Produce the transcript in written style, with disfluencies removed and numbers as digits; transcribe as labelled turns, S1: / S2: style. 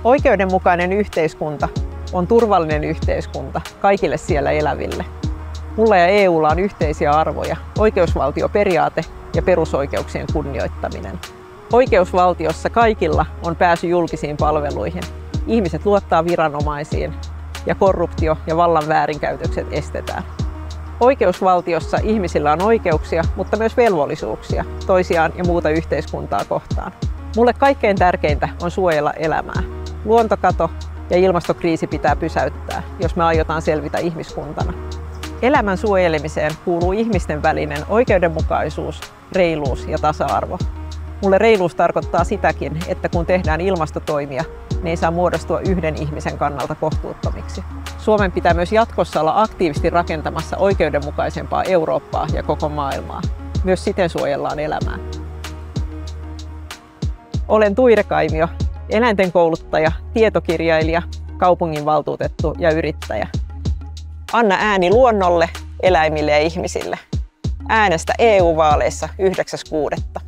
S1: Oikeudenmukainen yhteiskunta on turvallinen yhteiskunta kaikille siellä eläville. Mulla ja EUlla on yhteisiä arvoja, oikeusvaltioperiaate ja perusoikeuksien kunnioittaminen. Oikeusvaltiossa kaikilla on pääsy julkisiin palveluihin. Ihmiset luottaa viranomaisiin ja korruptio ja vallan väärinkäytökset estetään. Oikeusvaltiossa ihmisillä on oikeuksia, mutta myös velvollisuuksia toisiaan ja muuta yhteiskuntaa kohtaan. Mulle kaikkein tärkeintä on suojella elämää. Luontokato ja ilmastokriisi pitää pysäyttää, jos me aiotaan selvitä ihmiskuntana. Elämän suojelemiseen kuuluu ihmisten välinen oikeudenmukaisuus, reiluus ja tasa-arvo. Mulle reiluus tarkoittaa sitäkin, että kun tehdään ilmastotoimia, ne ei saa muodostua yhden ihmisen kannalta kohtuuttomiksi. Suomen pitää myös jatkossa olla aktiivisesti rakentamassa oikeudenmukaisempaa Eurooppaa ja koko maailmaa. Myös siten suojellaan elämää. Olen Tuire Kaimio, eläinten kouluttaja, tietokirjailija, kaupunginvaltuutettu ja yrittäjä. Anna ääni luonnolle, eläimille ja ihmisille. Äänestä EU-vaaleissa 9.6.